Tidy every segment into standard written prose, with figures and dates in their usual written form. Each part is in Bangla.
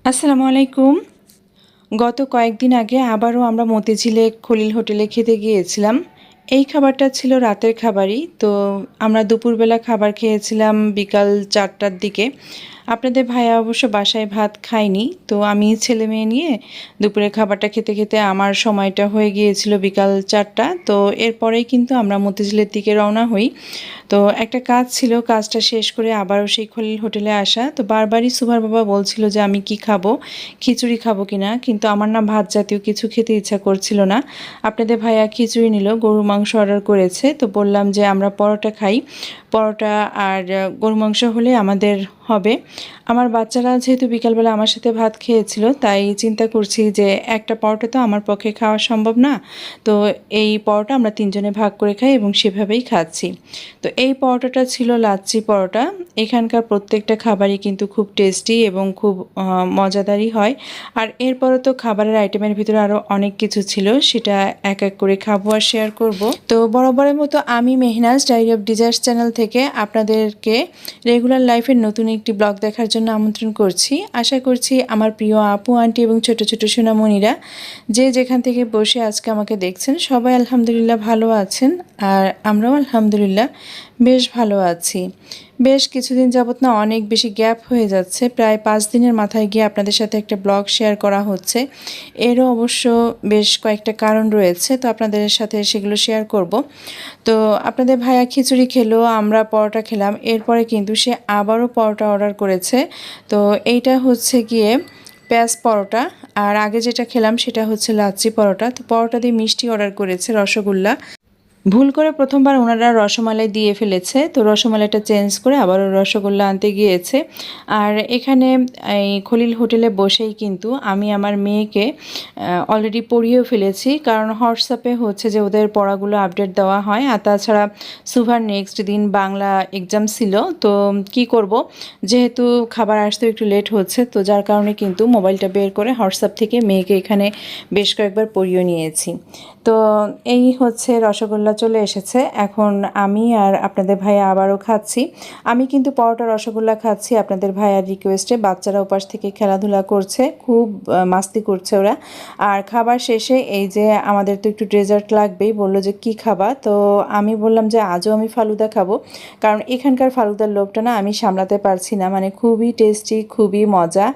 আসসালামু আলাইকুম। গত কয়েকদিন আগে আবারও আমরা মতিঝিলে খলিল হোটেলে খেতে গিয়েছিলাম। এই খাবারটা ছিল রাতের খাবারই। তো আমরা দুপুরবেলা খাবার খেয়েছিলাম বিকাল ৪টার দিকে। আপনাদের ভাইয়া অবশ্য বাসায় ভাত খায়নি। তো আমি ছেলেমেয়ে নিয়ে দুপুরের খাবারটা খেতে খেতে আমার সময়টা হয়ে গিয়েছিল বিকাল ৪টা। তো এরপরেই কিন্তু আমরা মতিঝিলের দিকে রওনা হই। তো একটা কাজ ছিল, কাজটা শেষ করে আবারও সেই খলিল হোটেলে আসা। তো বারবারই সুভার বাবা বলছিল যে আমি কি খাবো, খিচুড়ি খাবো কিনা, কিন্তু আমার না ভাত জাতীয় কিছু খেতে ইচ্ছা করছিল না। আপনাদের ভাইয়া খিচুড়ি নিল, গরুর মাংস অর্ডার করেছে। তো বললাম যে আমরা পরোটা খাই, পরোটা আর গরু মাংস হলে আমাদের হবে। আমার বাচ্চারা যেহেতু বিকালবেলা আমার সাথে ভাত খেয়েছিল, তাই চিন্তা করছি যে একটা পরোটা তো আমার পক্ষে খাওয়া সম্ভব না। তো এই পরোটা আমরা তিনজনে ভাগ করে খাই এবং সেভাবেই খাচ্ছি। তো এই পরোটাটা ছিল লাচ্ছি পরোটা। এখানকার প্রত্যেকটা খাবারই কিন্তু খুব টেস্টি এবং খুব মজাদারই হয়। আর এরপরে তো খাবারের আইটেমের ভিতরে আরও অনেক কিছু ছিল, সেটা এক এক করে খাবো আর শেয়ার করব। তো বরাবরের মতো আমি Mehnaz diary of desires channel থেকে আপনাদেরকে রেগুলার লাইফের নতুন একটি ব্লগ দেখার জন্য আমন্ত্রণ করছি। আশা করছি আমার প্রিয় আপু আন্টি এবং ছোট ছোট সোনামণিরা যে যেখান থেকে বসে আজকে আমাকে দেখছেন সবাই আলহামদুলিল্লাহ ভালো আছেন। আর আমরাও আলহামদুলিল্লাহ বেশ ভালো আছি। বেশ কিছুদিন যাবত না অনেক বেশি গ্যাপ হয়ে যাচ্ছে, প্রায় 5 দিনের মাথায় গিয়ে আপনাদের সাথে একটা ব্লগ শেয়ার করা হচ্ছে। এরও অবশ্য বেশ কয়েকটা কারণ রয়েছে, তো আপনাদের সাথে সেগুলো শেয়ার করব। তো আপনাদের ভাইয়া খিচুড়ি খেলো, আমরা পরোটা খেলাম, এরপরে কিন্তু সে আবারও পরোটা অর্ডার করেছে। তো এইটা হচ্ছে গিয়ে পেঁয়াজ পরোটা, আর আগে যেটা খেলাম সেটা হচ্ছে লাচ্ছি পরোটা। তো পরোটা দিয়ে মিষ্টি অর্ডার করেছে, রসগোল্লা। ভুল করে প্রথমবার ওনারা রসমালাই দিয়ে ফেলেছে, তো রসমালাইটা চেঞ্জ করে আবারও রসগোল্লা আনতে গিয়েছে। আর এখানে এই খলিল হোটেলে বসেই কিন্তু আমি আমার মেয়েকে অলরেডি পড়িয়েও ফেলেছি, কারণ হোয়াটসঅ্যাপে হচ্ছে যে ওদের পড়াগুলো আপডেট দেওয়া হয়। আর তাছাড়া সুভার নেক্সট দিন বাংলা এক্সাম ছিল। তো কি করব, যেহেতু খাবার আসতে একটু লেট হচ্ছে, তো যার কারণে কিন্তু মোবাইলটা বের করে হোয়াটসঅ্যাপ থেকে মেয়েকে এখানে বেশ কয়েকবার পড়িয়ে নিয়েছি। তো এই হচ্ছে রসগোল্লা চলে এসেছে। এখন আমি আর আপনাদের ভাইয়া আবারও খাচ্ছি। আমি কিন্তু পরোটা রসগোল্লা খাচ্ছি আপনাদের ভাইয়ার রিকোয়েস্টে। বাচ্চারা ওপাশ থেকে খেলাধুলা করছে, খুব মাস্তি করছে ওরা। আর খাবার শেষে এই যে আমাদের তো একটু ডেজার্ট লাগবেই, বললো যে কি খাবা। তো আমি বললাম যে আজও আমি ফালুদা খাবো, কারণ এখানকার ফালুদার লোভটা না আমি সামলাতে পারছি না। মানে খুবই টেস্টি, খুবই মজা।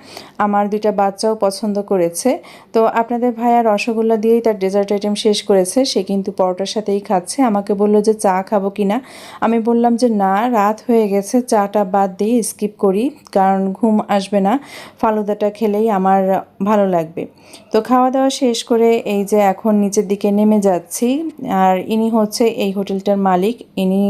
আমার দুইটা বাচ্চাও পছন্দ করেছে। তো আপনাদের ভাইয়া রসগোল্লা দিয়েই তার ডেজার্ট আইটেম শেষ করেছে। সে কিন্তু পরোটার সাথেই খাচ্ছে। আমাকে বললো যে চা খাবো কি না। আমি বললাম যে না, রাত হয়ে গেছে, চাটা বাদ দিয়ে স্কিপ করি, কারণ ঘুম আসবে না, ফালুদাটা খেলেই আমার ভালো লাগবে। তো খাওয়া দাওয়া শেষ করে এই যে এখন নিচের দিকে নেমে যাচ্ছি। আর ইনি হচ্ছে এই হোটেলটার মালিক, ইনি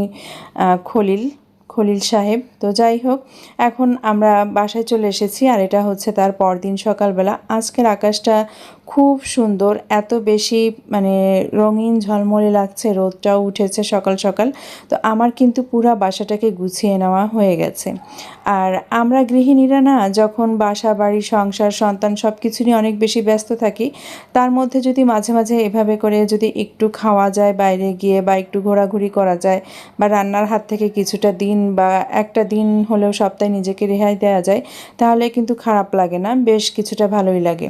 খলিল খলিল সাহেব। তো যাই হোক, এখন আমরা বাসায় চলে এসেছি। আর এটা হচ্ছে তার পরদিন সকালবেলা। আজকের আকাশটা খুব সুন্দর, এত বেশি মানে রঙিন ঝলমলে লাগছে, রোদটাও উঠেছে সকাল সকাল। তো আমার কিন্তু পুরা বাসাটাকে গুছিয়ে নেওয়া হয়ে গেছে। আর আমরা গৃহিণীরা না যখন বাসা বাড়ি সংসার সন্তান সব কিছু নিয়ে অনেক বেশি ব্যস্ত থাকি, তার মধ্যে যদি মাঝে মাঝে এভাবে করে যদি একটু খাওয়া যায় বাইরে গিয়ে, বা একটু ঘোরাঘুরি করা যায়, বা রান্নার হাত থেকে কিছুটা দিন বা একটা দিন হলেও সপ্তাহে নিজেকে রেহাই দেওয়া যায়, তাহলে কিন্তু খারাপ লাগে না, বেশ কিছুটা ভালোই লাগে।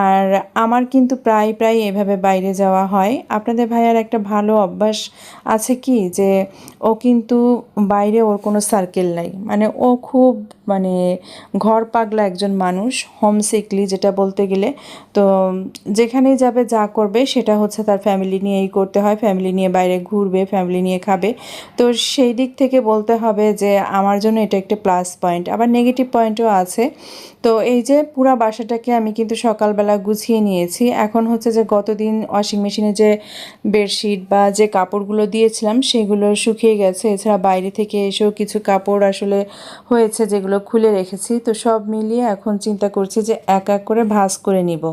আর আমার কিন্তু প্রায় প্রায় এভাবে বাইরে যাওয়া হয়। আপনাদের ভাইয়ার একটা ভালো অভ্যাস আছে কি, যে ও কিন্তু বাইরে ওর কোনো সার্কেল নাই, মানে ও খুব মানে ঘর পাগলা একজন মানুষ, হোমসিকলি যেটা বলতে গেলে। তো যেখানেই যাবে যা করবে সেটা হচ্ছে তার ফ্যামিলি নিয়েই করতে হয়, ফ্যামিলি নিয়ে বাইরে ঘুরবে, ফ্যামিলি নিয়ে খাবে। তো সেই দিক থেকে বলতে হবে যে আমার জন্য এটা একটা প্লাস পয়েন্ট, আবার নেগেটিভ পয়েন্টও আছে। তো এই যে পুরা বাসাটাকে আমি কিন্তু সকালবেলা গুছিয়ে নিয়েছি। এখন হচ্ছে যে গতদিন ওয়াশিং মেশিনে যে বেডশিট বা যে কাপড়গুলো দিয়েছিলাম সেগুলো শুকিয়ে গেছে। এছাড়া বাইরে থেকে এসেও কিছু কাপড় আসলে হয়েছে যেগুলো খুলে রেখেছি। তো সব মিলিয়ে এখন চিন্তা করছি যে এক এক করে ভাঁজ করে নিব।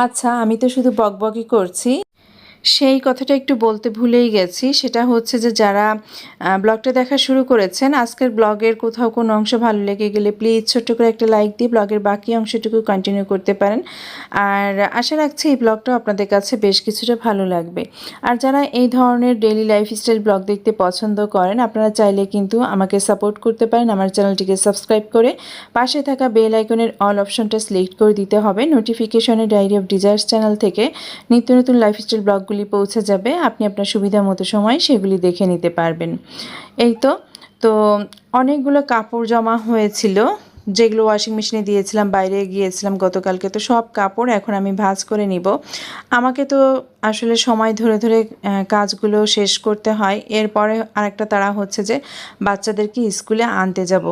আচ্ছা, আমি তো শুধু বকবকই করছি, সেই কথাটা একটু বলতে ভুলেই গেছি। সেটা হচ্ছে যে যারা ব্লগটা দেখা শুরু করেছেন, আজকের ব্লগের কোথাও কোনো অংশ ভালো লেগে গেলে প্লিজ ছোট্ট করে একটা লাইক দিয়ে ব্লগের বাকি অংশটুকু কন্টিনিউ করতে পারেন। আর আশা রাখছি এই ব্লগটাও আপনাদের কাছে বেশ কিছুটা ভালো লাগবে। আর যারা এই ধরনের ডেইলি লাইফস্টাইল ব্লগ দেখতে পছন্দ করেন, আপনারা চাইলে কিন্তু আমাকে সাপোর্ট করতে পারেন। আমার চ্যানেলটিকে সাবস্ক্রাইব করে পাশে থাকা বেল আইকনের অল অপশনটা সিলেক্ট করে দিতে হবে। নোটিফিকেশনে ডায়েরি অফ ডিজায়ার্স চ্যানেল থেকে নিত্য নতুন লাইফস্টাইল ব্লগগুলি পৌঁছে যাবে। আপনি আপনার সুবিধা মতো সময় সেগুলি দেখে নিতে পারবেন। এই তো তো অনেকগুলো কাপড় জমা হয়েছিল, যেগুলো ওয়াশিং মেশিনে দিয়েছিলাম, বাইরে গিয়েছিলাম গতকালকে। তো সব কাপড় এখন আমি ভাঁজ করে নিব। আমাকে তো আসলে সময় ধরে ধরে কাজগুলো শেষ করতে হয়। এরপরে আরেকটা তাড়া হচ্ছে যে বাচ্চাদেরকে স্কুলে আনতে যাব।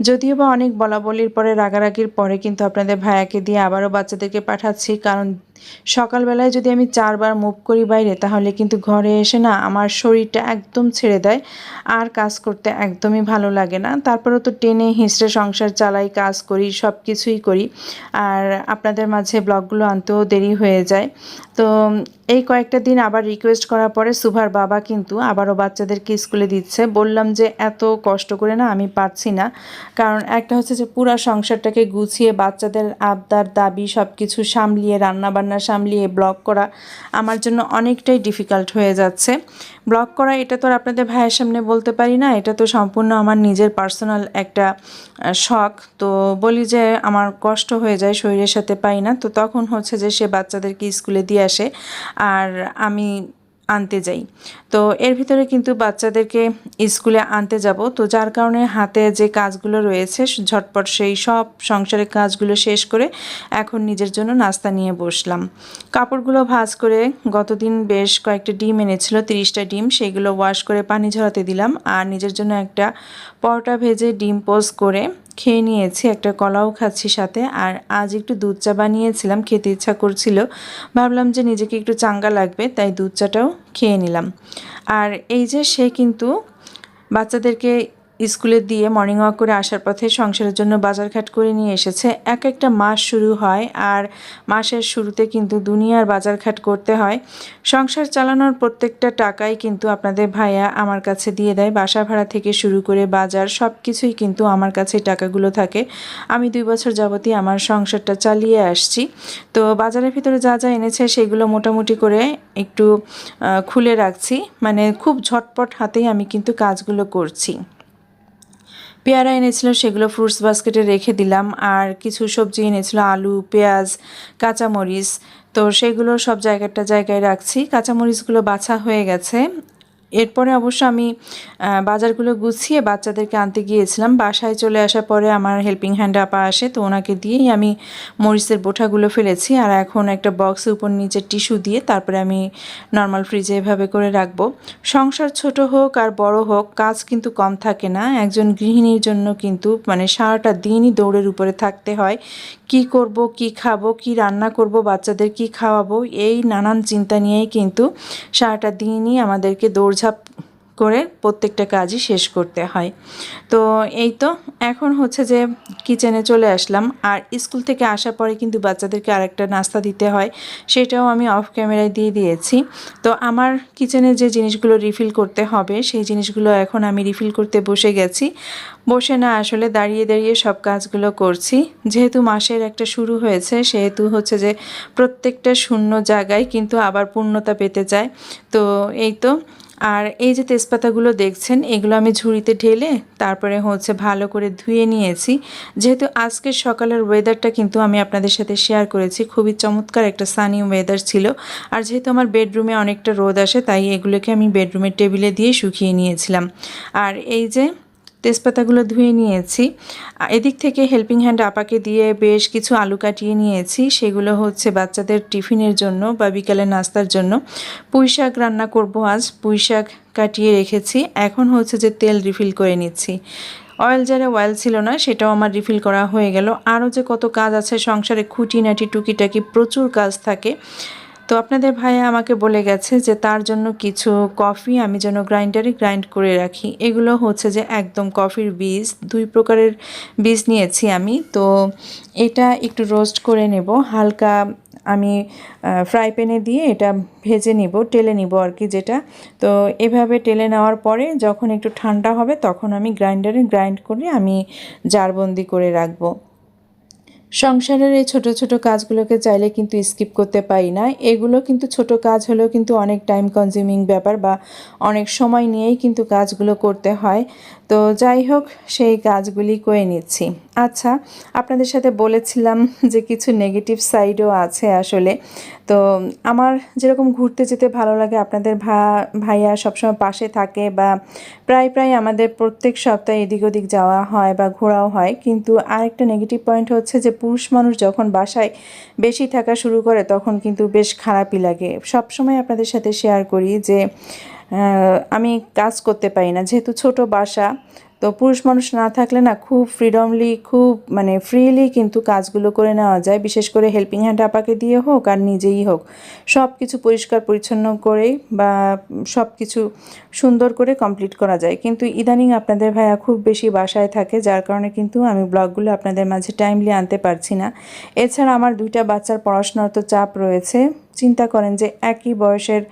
যদিও বা অনেক বলাবলির পরে, রাগারাগির পরে কিন্তু আপনাদের ভাইয়াকে দিয়ে আবারও বাচ্চাদেরকে পাঠাচ্ছি। কারণ সকালবেলায় যদি আমি 4 বার মুভ করি বাইরে, তাহলে কিন্তু ঘরে এসে না আমার শরীরটা একদম ছেড়ে দেয়, আর কাজ করতে একদমই ভালো লাগে না। তারপরেও তো টেনে হিঁচড়ে সংসার চালাই, কাজ করি, সব কিছুই করি। আর আপনাদের মাঝে ব্লগগুলো আনতেও দেরি হয়ে যায়। তো এই কয়েকটা দিন আবার রিকোয়েস্ট করার পরে সুভার বাবা কিন্তু আবারও বাচ্চাদেরকে স্কুলে দিচ্ছে। বললাম যে এত কষ্ট করে না আমি পারছি না। কারণ একটা হচ্ছে যে পুরা সংসারটাকে গুছিয়ে বাচ্চাদের আবদার দাবি সব কিছু সামলিয়ে, রান্নাবান্না সামলিয়ে ব্লগ করা আমার জন্য অনেকটাই ডিফিকাল্ট হয়ে যাচ্ছে। ব্লগ করা এটা তো আর আপনাদের ভাইয়ের সামনে বলতে পারি না, এটা তো সম্পূর্ণ আমার নিজের পার্সোনাল একটা শখ। তো বলি যে আমার কষ্ট হয়ে যায়, শরীরের সাথে পাই না। তো তখন হচ্ছে যে সে বাচ্চাদেরকে স্কুলে দিয়ে আসে আর আমি আনতে যাই। তো এর ভিতরে কিন্তু বাচ্চাদেরকে স্কুলে আনতে যাব। তো যার কারণে হাতে যে কাজগুলো রয়েছে ঝটপট সেই সব সংসারের কাজগুলো শেষ করে এখন নিজের জন্য নাস্তা নিয়ে বসলাম। কাপড়গুলো ভাঁজ করে গতদিন বেশ কয়েকটা ডিম এনেছিল, 30টা ডিম, সেগুলো ওয়াশ করে পানি ঝরাতে দিলাম। আর নিজের জন্য একটা পরোটা ভেজে ডিম পোস্ট করে খেয়ে নিয়েছি, একটা কলাও খাচ্ছি সাথে। আর আজ একটু দুধ চা বানিয়েছিলাম, খেতে ইচ্ছা করছিল, ভাবলাম যে নিজেকে একটু চাঙ্গা লাগবে, তাই দুধ চাটাও খেয়ে নিলাম। আর এই যে সে কিন্তু বাচ্চাদেরকে স্কুলে দিয়ে মর্নিং ওয়াক করে আসার পথে সংসারের জন্য বাজারঘাট করে নিয়ে এসেছে। এক একটা মাস শুরু হয় আর মাসের শুরুতে কিন্তু দুনিয়ার বাজারঘাট করতে হয়। সংসার চালানোর প্রত্যেকটা টাকাই কিন্তু আপনাদের ভাইয়া আমার কাছে দিয়ে দেয়। বাসা ভাড়া থেকে শুরু করে বাজার সব কিছুই কিন্তু আমার কাছে টাকাগুলো থাকে। আমি 2 বছর যাবতই আমার সংসারটা চালিয়ে আসছি। তো বাজারের ভিতরে যা যা এনেছে সেগুলো মোটামুটি করে একটু খুলে রাখছি, মানে খুব ঝটপট হাতেই আমি কিন্তু কাজগুলো করছি। পেয়ারা এনেছিল, সেগুলো ফ্রুটস বাস্কেটে রেখে দিলাম। আর কিছু সবজি এনেছিল, আলু, পেঁয়াজ, কাঁচামরিচ, তো সেগুলো সব জায়গায় রাখছি। কাঁচামরিচগুলো বাছা হয়ে গেছে। এরপরে অবশ্য আমি বাজারগুলো গুছিয়ে বাচ্চাদেরকে আনতে গিয়েছিলাম। বাসায় চলে আসার পরে আমার হেল্পিং হ্যান্ড আপা আসে, তো ওনাকে দিয়েই আমি মরিচের বোঁটাগুলো ফেলেছি। আর এখন একটা বক্সের উপর নিচে টিস্যু দিয়ে তারপরে আমি নর্মাল ফ্রিজে এভাবে করে রাখবো। সংসার ছোট হোক আর বড় হোক, কাজ কিন্তু কম থাকে না। একজন গৃহিণীর জন্য কিন্তু মানে সারাটা দিনই দৌড়ের উপরে থাকতে হয়। কি করব, কি খাবো, কি রান্না করব, বাচ্চাদের কি খাওয়াবো, এই নানান চিন্তা নিয়েই কিন্তু সারাটা দিনই আমাদেরকে দৌড়ঝাঁপ করে প্রত্যেকটা কাজই শেষ করতে হয়। তো এই তো এখন হচ্ছে যে কিচেনে চলে আসলাম। আর স্কুল থেকে আসার পরে কিন্তু বাচ্চাদেরকে আরেকটা নাস্তা দিতে হয়, সেটাও আমি অফ ক্যামেরায় দিয়ে দিয়েছি। তো আমার কিচেনে যে জিনিসগুলো রিফিল করতে হবে সেই জিনিসগুলো এখন আমি রিফিল করতে বসে গেছি। বসে না, আসলে দাঁড়িয়ে দাঁড়িয়ে সব কাজগুলো করছি। যেহেতু মাসের একটা শুরু হয়েছে, সেহেতু হচ্ছে যে প্রত্যেকটা শূন্য জায়গায় কিন্তু আবার পূর্ণতা পেতে যায়। তো এই তো, আর এই যে তেজপাতাগুলো দেখছেন, এগুলো আমি ঝুড়িতে ঢেলে তারপরে হচ্ছে ভালো করে ধুয়ে নিয়েছি। যেহেতু আজকের সকালের ওয়েদারটা কিন্তু আমি আপনাদের সাথে শেয়ার করেছি, খুবই চমৎকার একটা সানি ওয়েদার ছিল। আর যেহেতু আমার বেডরুমে অনেকটা রোদ আসে, তাই এগুলোকে আমি বেডরুমের টেবিলে দিয়ে শুকিয়ে নিয়েছিলাম। আর এই যে তেজপাতাগুলো ধুয়ে নিয়েছি। এদিক থেকে হেল্পিং হ্যান্ড আপাকে দিয়ে বেশ কিছু আলু কাটিয়ে নিয়েছি, সেগুলো হচ্ছে বাচ্চাদের টিফিনের জন্য বা বিকালে নাস্তার জন্য। পুঁই শাক রান্না করব আজ, পুঁই শাক কাটিয়ে রেখেছি। এখন হচ্ছে যে তেল রিফিল করে নিচ্ছি। অয়েল জারে অয়েল ছিল না, সেটাও আমার রিফিল করা হয়ে গেল। আরও যে কত কাজ আছে সংসারে, খুঁটিনাটি টুকিটাকি প্রচুর কাজ থাকে। তো আপনাদের ভাইয়া আমাকে বলে গেছে যে তার জন্য কিছু কফি আমি যেন গ্রাইন্ডারে গ্রাইন্ড করে রাখি। এগুলো হচ্ছে যে একদম কফির বীজ, 2 প্রকারের বীজ নিয়েছি আমি। তো এটা একটু রোস্ট করে নেব, হালকা আমি ফ্রাই প্যানে দিয়ে এটা ভেজে নিব, টেলে নিব আর কি যেটা। তো এভাবে টেলে নেওয়ার পরে যখন একটু ঠান্ডা হবে তখন আমি গ্রাইন্ডারে গ্রাইন্ড করে আমি জারবন্দি করে রাখবো। সংসারের এই ছোট ছোট কাজগুলোকে চাইলে কিন্তু স্কিপ করতে পারি না। এগুলো কিন্তু ছোট কাজ হলেও কিন্তু অনেক টাইম কনজিউমিং ব্যাপার বা অনেক সময় নিয়েই কিন্তু কাজগুলো করতে হয়। তো যাই হোক, সেই কাজগুলি করে নিচ্ছি। আচ্ছা, আপনাদের সাথে বলেছিলাম যে কিছু নেগেটিভ সাইডও আছে আসলে। তো আমার যেরকম ঘুরতে যেতে ভালো লাগে, আপনাদের ভাইয়া সবসময় পাশে থাকে বা প্রায় আমাদের প্রত্যেক সপ্তাহে এদিক ওদিক যাওয়া হয় বা ঘোরাও হয়। কিন্তু আরেকটা নেগেটিভ পয়েন্ট হচ্ছে যে পুরুষ মানুষ যখন বাসায় বেশি থাকা শুরু করে তখন কিন্তু বেশ খারাপই লাগে। সবসময় আপনাদের সাথে শেয়ার করি যে আমি কাজ করতে পারি না, যেহেতু ছোট বাসা। তো পুরুষ মানুষ না থাকলে না খুব ফ্রিডমলি, খুব মানে ফ্রিলি কিন্তু কাজগুলো করে নেওয়া যায়। বিশেষ করে হেল্পিং হ্যান্ড আপাকে দিয়ে হোক আর নিজেই হোক, সব কিছু পরিষ্কার পরিচ্ছন্ন করেই বা সব কিছু সুন্দর করে কমপ্লিট করা যায়। কিন্তু ইদানিং আপনাদের ভাইয়া খুব বেশি বাসায় থাকে, যার কারণে কিন্তু আমি ব্লগগুলো আপনাদের মাঝে টাইমলি আনতে পারছি না। এছাড়া আমার দুইটা বাচ্চার পড়াশোনার তো চাপ রয়েছে। চিন্তা করেন যে একই বয়সের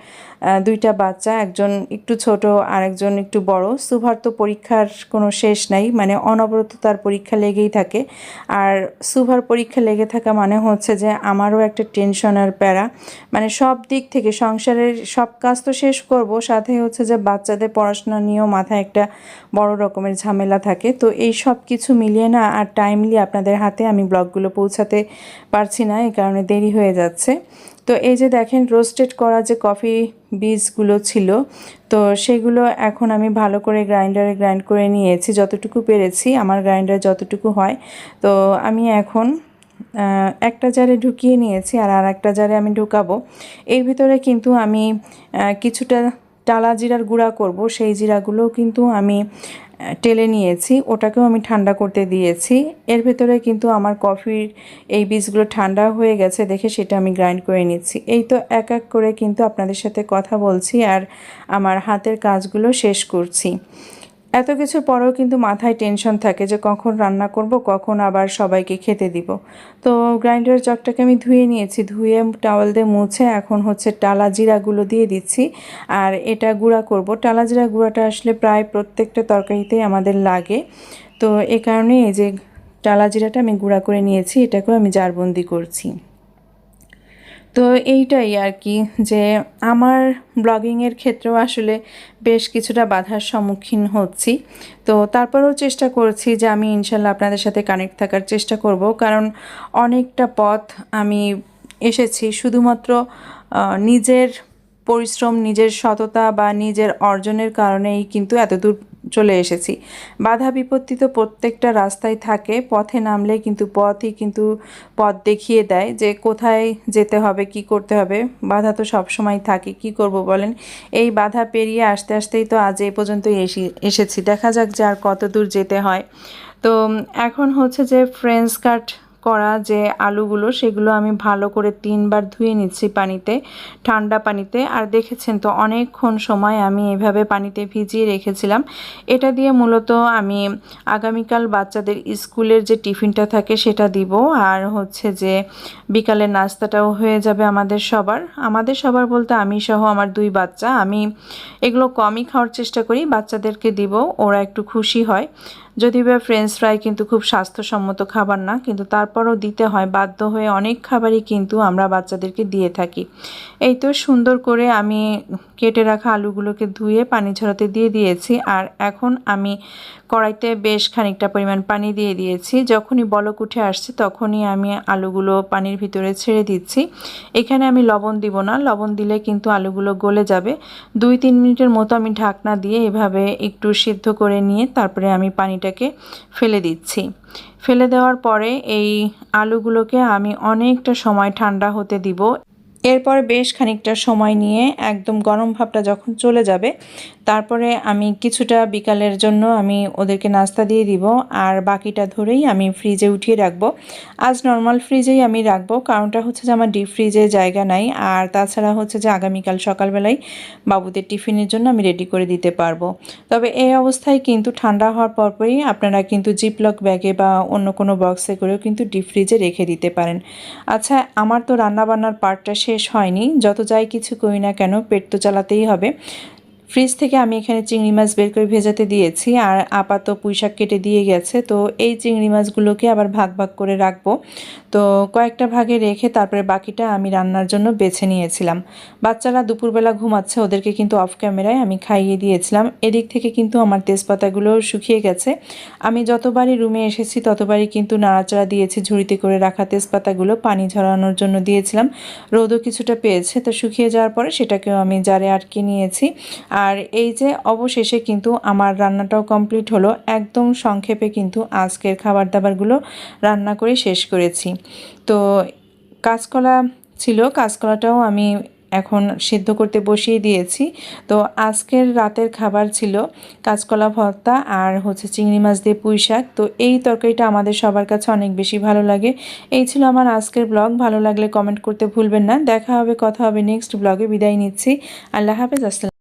দুইটা বাচ্চা, একজন একটু ছোট আর একজন একটু বড়। সুভার তো পরীক্ষার কোনো শেষ নাই, মানে অনবরত তার পরীক্ষা লেগেই থাকে। আর সুভার পরীক্ষা লেগে থাকা মানে হচ্ছে যে আমারও একটা টেনশন আর প্যারা, মানে সব দিক থেকে সংসারের সব কাজ তো শেষ করব, সাথে হচ্ছে যে বাচ্চাদের পড়াশোনা নিয়েও মাথায় একটা বড় রকমের ঝামেলা থাকে। তো এই সব কিছু মিলিয়ে না আর টাইমলি আপনাদের হাতে আমি ব্লগগুলো পৌঁছাতে পারছি না, এই কারণে দেরি হয়ে যাচ্ছে। তো এই যে দেখেন, রোস্টেড করা যে কফি বীজগুলো ছিল, তো সেগুলো এখন আমি ভালো করে গ্রাইন্ডারে গ্রাইন্ড করে নিয়েছি, যতটুকু পেরেছি, আমার গ্রাইন্ডার যতটুকু হয়। তো আমি এখন একটা জারে ঢুকিয়ে নিয়েছি আর একটা জারে আমি ঢুকাবো। এর ভিতরে কিন্তু আমি কিছুটা টালা জিরার গুঁড়া করব, সেই জিরাগুলোও কিন্তু আমি টেলে নিয়েছি, ওটাকেও আমি ঠান্ডা করতে দিয়েছি। এর ভেতরে কিন্তু আমার কফির এই বীজগুলো ঠান্ডা হয়ে গেছে দেখে সেটা আমি গ্রাইন্ড করে নিচ্ছি। এই তো এক এক করে কিন্তু আপনাদের সাথে কথা বলছি আর আমার হাতের কাজগুলো শেষ করছি। এত কিছুর পরেও কিন্তু মাথায় টেনশন থাকে যে কখন রান্না করব, কখন আবার সবাইকে খেতে দিব। তো গ্রাইন্ডার জগটাকে আমি ধুয়ে নিয়েছি, ধুয়ে টাওয়াল দিয়ে মুছে এখন হচ্ছে টালা জিরাগুলো দিয়ে দিচ্ছি আর এটা গুঁড়া করব। টালা জিরা গুঁড়াটা আসলে প্রায় প্রত্যেকটা তরকারিতেই আমাদের লাগে। তো এ কারণে এই যে টালা জিরাটা আমি গুঁড়া করে নিয়েছি, এটাকেও আমি জারবন্দি করছি। তো এইটাই আর কি, যে আমার ব্লগিংয়ের ক্ষেত্রেও আসলে বেশ কিছুটা বাধার সম্মুখীন হচ্ছি। তো তারপরেও চেষ্টা করছি যে আমি ইনশাল্লাহ আপনাদের সাথে কানেক্ট থাকার চেষ্টা করব, কারণ অনেকটা পথ আমি এসেছি শুধুমাত্র নিজের পরিশ্রম, নিজের সততা বা নিজের অর্জনের কারণেই কিন্তু এতদূর চলে এসেছি। বাধা বিপত্তি তো প্রত্যেকটা রাস্তায় থাকে, পথে নামলে কিন্তু পথই কিন্তু পথ দেখিয়ে দেয় যে কোথায় যেতে হবে, কি করতে হবে। বাধা তো সবসময় থাকে, কি করব বলেন। এই বাধা পেরিয়ে আসতে আসতেই তো আজ এই পর্যন্তই এসেছি, দেখা যাক যে আর কত দূর যেতে হয়। তো এখন হচ্ছে যে ফ্রেঞ্চ কাট করা যে আলুগুলো, সেগুলো আমি ভালো করে 3বার ধুয়ে নিচ্ছি পানিতে, ঠান্ডা পানিতে। আর দেখেছেন তো অনেকক্ষণ সময় আমি এভাবে পানিতে ভিজিয়ে রেখেছিলাম। এটা দিয়ে মূলত আমি আগামীকাল বাচ্চাদের স্কুলের যে টিফিনটা থাকে সেটা দিব, আর হচ্ছে যে বিকালের নাস্তাটাও হয়ে যাবে আমাদের সবার বলতে আমি সহ আমার 2 বাচ্চা। আমি এগুলো কমই খাওয়ার চেষ্টা করি, বাচ্চাদেরকে দিব, ওরা একটু খুশি হয়। যদিও বা ফ্রেঞ্চ ফ্রাই কিন্তু খুব স্বাস্থ্যসম্মত খাবার না, কিন্তু তারপরও দিতে হয় বাধ্য হয়ে, অনেক খাবারই কিন্তু আমরা বাচ্চাদেরকে দিয়ে থাকি। এই তো সুন্দর করে আমি কেটে রাখা আলুগুলোকে ধুয়ে পানি ঝরাতে দিয়ে দিয়েছি, আর এখন আমি কড়াইতে বেশ খানিকটা পরিমাণ পানি দিয়ে দিয়েছি। যখনই বলক উঠে আসছে তখনই আমি আলুগুলো পানির ভিতরে ছেড়ে দিচ্ছি। এখানে আমি লবণ দিব না, লবণ দিলে কিন্তু আলুগুলো গলে যাবে। 2-3 মিনিটের মতো আমি ঢাকনা দিয়ে এভাবে একটু সিদ্ধ করে নিয়ে তারপরে আমি পানিটাকে ফেলে দিচ্ছি। ফেলে দেওয়ার পরে এই আলুগুলোকে আমি অনেকটা সময় ঠান্ডা হতে দিব। এরপর বেশ খানিকটা সময় নিয়ে একদম গরম ভাবটা যখন চলে যাবে, তারপরে আমি কিছুটা বিকালের জন্য আমি ওদেরকে নাস্তা দিয়ে দিব, আর বাকিটা ধরেই আমি ফ্রিজে উঠিয়ে রাখবো। আজ নর্মাল ফ্রিজেই আমি রাখবো, কারণটা হচ্ছে যে আমার ডিপ ফ্রিজে জায়গা নাই, আর তাছাড়া হচ্ছে যে আগামীকাল সকালবেলায় বাবুদের টিফিনের জন্য আমি রেডি করে দিতে পারবো। তবে এই অবস্থায় কিন্তু ঠান্ডা হওয়ার পরপরই আপনারা কিন্তু জিপলক ব্যাগে বা অন্য কোনো বক্সে করেও কিন্তু ডিপ ফ্রিজে রেখে দিতে পারেন। আচ্ছা, আমার তো রান্নাবান্নার পার্টটা শেষ হয়নি। যত যাই কিছু করি না কেন, পেট তো চালাতেই হবে। ফ্রিজ থেকে আমি এখানে চিংড়ি মাছ বের করে ভেজাতে দিয়েছি, আর আপাতত পুঁইশাক কেটে দিয়ে গেছে। তো এই চিংড়ি মাছগুলোকে আবার ভাগ ভাগ করে রাখবো। তো কয়েকটা ভাগে রেখে তারপরে বাকিটা আমি রান্নার জন্য বেছে নিয়েছিলাম। বাচ্চারা দুপুরবেলা ঘুমাচ্ছে, ওদেরকে কিন্তু অফ ক্যামেরায় আমি খাইয়ে দিয়েছিলাম। এদিক থেকে কিন্তু আমার তেজপাতাগুলো শুকিয়ে গেছে। আমি যতবারই রুমে এসেছি ততবারই কিন্তু নাড়াচাড়া দিয়েছি, ঝুড়িতে করে রাখা তেজপাতাগুলো পানি ঝরানোর জন্য দিয়েছিলাম। রোদও কিছুটা পেয়েছে, তো শুকিয়ে যাওয়ার পরে সেটাকেও আমি জারে আটকে নিয়েছি। আর এই যে অবশেষে কিন্তু আমার রান্নাটাও কমপ্লিট হলো। একদম সংক্ষেপে কিন্তু আজকের খাবার দাবারগুলো রান্না করে শেষ করেছি। তো কাঁচকলা ছিল, কাঁচকলাটাও আমি এখন সিদ্ধ করতে বসিয়ে দিয়েছি। তো আজকের রাতের খাবার ছিল কাঁচকলা ভর্তা আর হচ্ছে চিংড়ি মাছ দিয়ে পুঁই শাক। তো এই তরকারিটা আমাদের সবার কাছে অনেক বেশি ভালো লাগে। এই ছিল আমার আজকের ব্লগ। ভালো লাগলে কমেন্ট করতে ভুলবেন না। দেখা হবে, কথা হবে নেক্সট ব্লগে। বিদায় নিচ্ছি। আল্লাহ হাফেজ। আসসালাম।